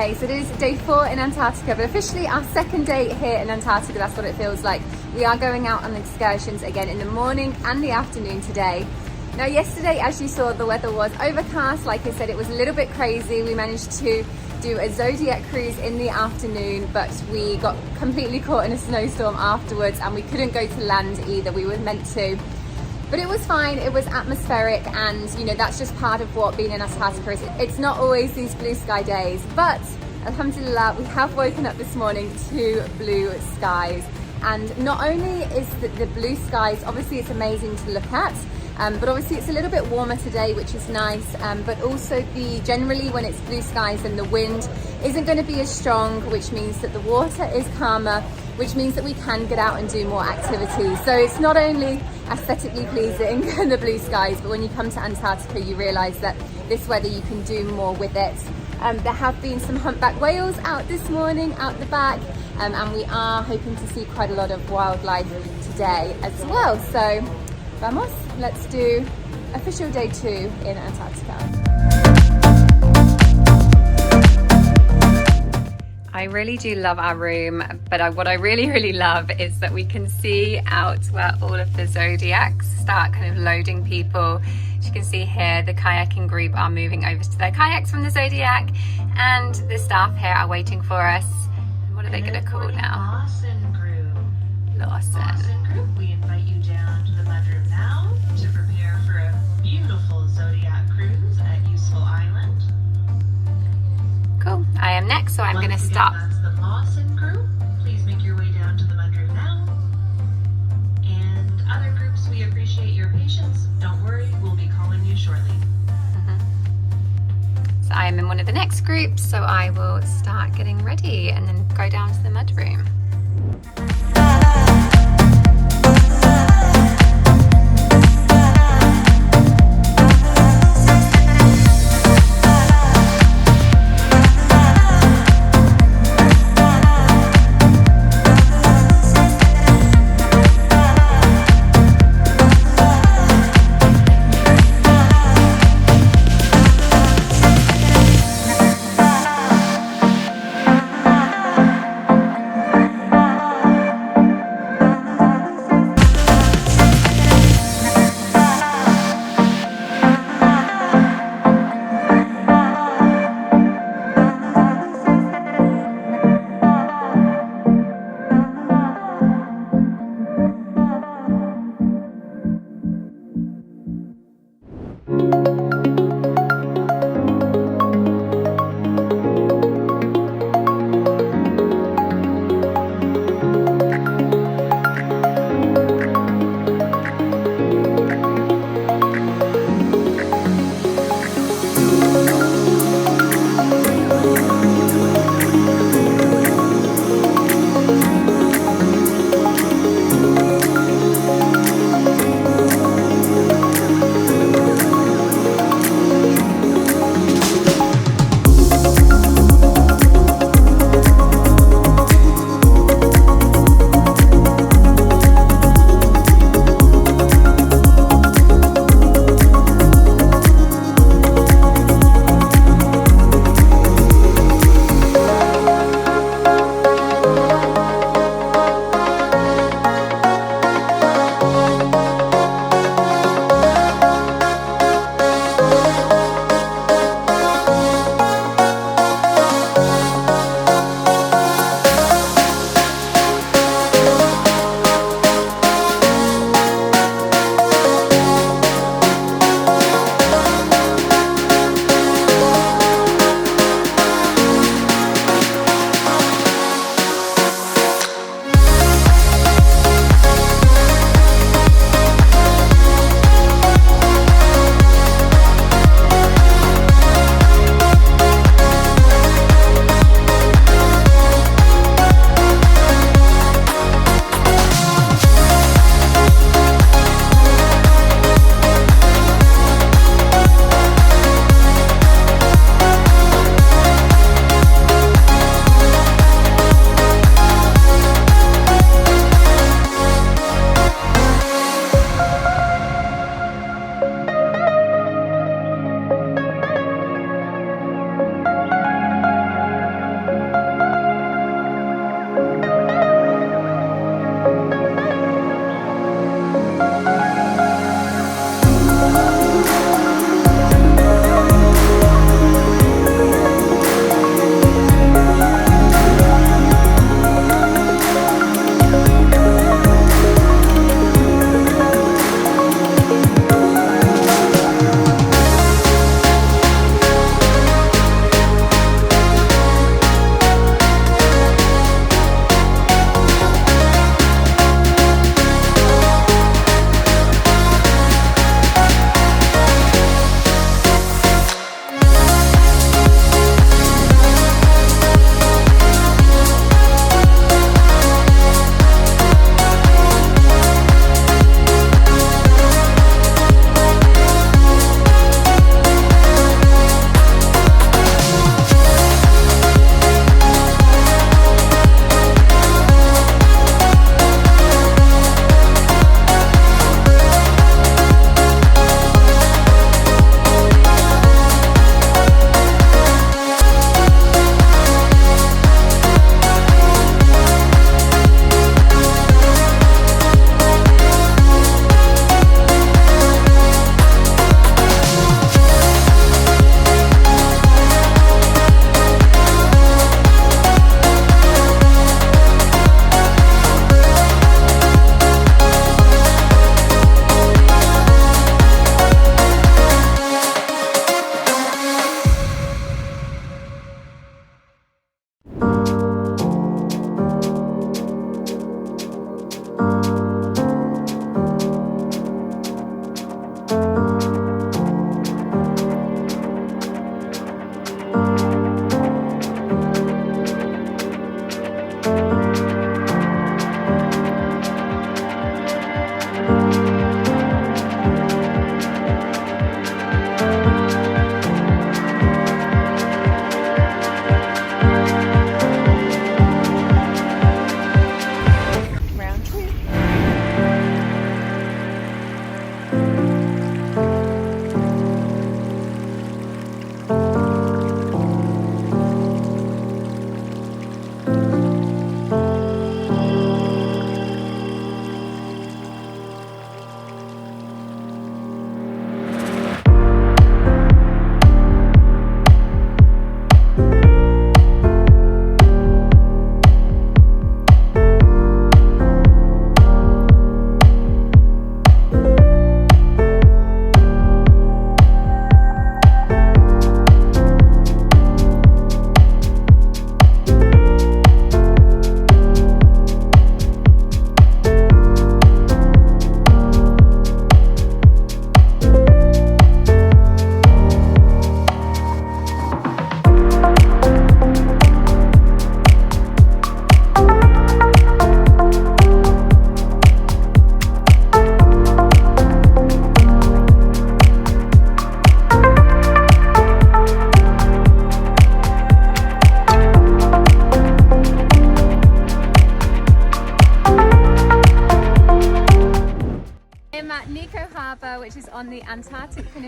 Okay, so it is day 4 in Antarctica, but officially our second day here in Antarctica. That's what it feels like. We are going out on excursions again in the morning and the afternoon today. Now yesterday, as you saw, the weather was overcast. Like I said, it was a little bit crazy. We managed to do a zodiac cruise in the afternoon, but we got completely caught in a snowstorm afterwards and we couldn't go to land either. We were meant to. But it was fine, it was atmospheric, and you know, that's just part of what being in Antarctica is. It's not always these blue sky days, but alhamdulillah, we have woken up this morning to blue skies. And not only is the blue skies, obviously it's amazing to look at, but obviously it's a little bit warmer today, which is nice, but also generally when it's blue skies and the wind isn't going to be as strong, which means that the water is calmer, which means that we can get out and do more activities. So it's not only aesthetically pleasing, the blue skies, but when you come to Antarctica, you realize that this weather you can do more with it. There have been some humpback whales out this morning, out the back, and we are hoping to see quite a lot of wildlife today as well. So vamos, let's do official day 2 in Antarctica. I really do love our room, but what I really love is that we can see out where all of the zodiacs start kind of loading people. As you can see here, the kayaking group are moving over to their kayaks from the zodiac, and the staff here are waiting for us. What are they going to call now? Lawson Group. Lawson Group, we invite you down to the mudroom now to prepare for a beautiful zodiac cruise at Useful Island. Cool. I am next, so I'm going to stop. That's the Lawson Group. Please make your way down to the mudroom now. And other groups, we appreciate your patience. Don't worry, we'll be calling you shortly. So I am in one of the next groups, so I will start getting ready and then go down to the mudroom.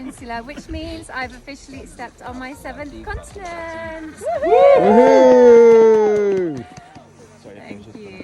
Peninsula, which means I've officially stepped on my 7th continent. Woohoo! Thank you.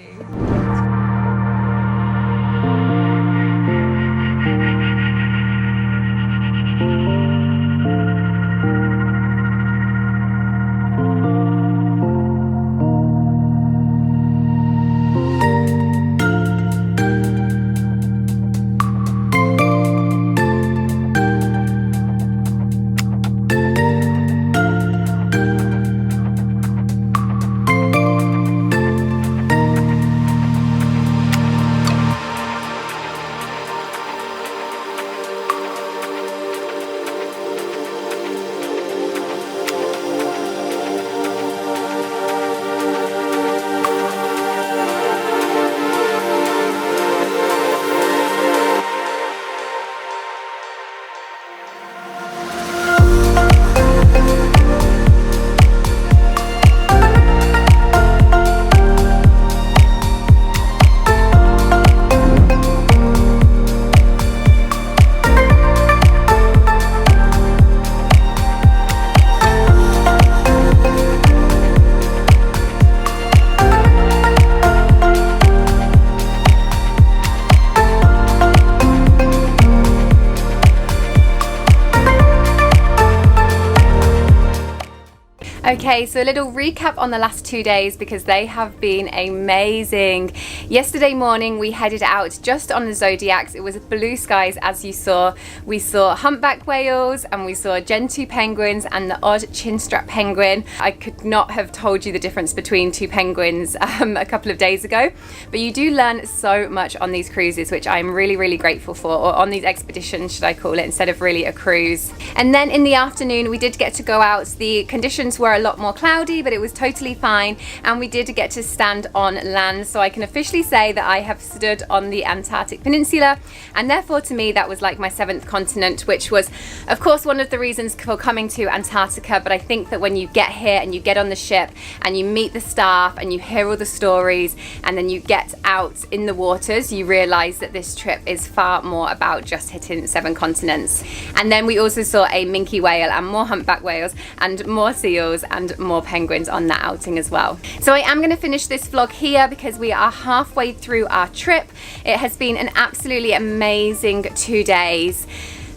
Okay, so a little recap on the last 2 days because they have been amazing. Yesterday morning we headed out just on the zodiacs. It was blue skies, as you saw. We saw humpback whales and we saw gentoo penguins and the odd chinstrap penguin. I could not have told you the difference between two penguins a couple of days ago, but you do learn so much on these cruises, which I'm really grateful for, or on these expeditions should I call it, instead of really a cruise. And then in the afternoon we did get to go out. The conditions were a lot more cloudy, but it was totally fine, and we did get to stand on land, so I can officially say that I have stood on the Antarctic Peninsula, and therefore to me that was like my 7th continent, which was of course one of the reasons for coming to Antarctica. But I think that when you get here and you get on the ship and you meet the staff and you hear all the stories and then you get out in the waters, you realize that this trip is far more about just hitting 7 continents. And then we also saw a minke whale and more humpback whales and more seals and more penguins on that outing as well. So I am going to finish this vlog here because we are halfway through our trip. It has been an absolutely amazing 2 days.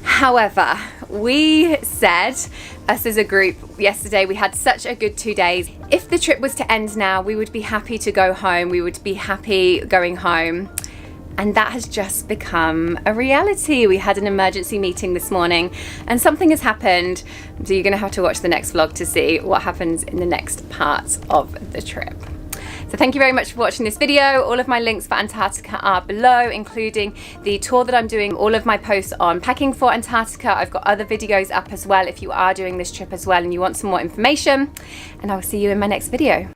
However, we said, us as a group yesterday, we had such a good 2 days. If the trip was to end now, we would be happy to go home. We would be happy going home. And that has just become a reality. We had an emergency meeting this morning and something has happened. So you're gonna have to watch the next vlog to see what happens in the next part of the trip. So thank you very much for watching this video. All of my links for Antarctica are below, including the tour that I'm doing, all of my posts on packing for Antarctica. I've got other videos up as well if you are doing this trip as well and you want some more information. And I will see you in my next video.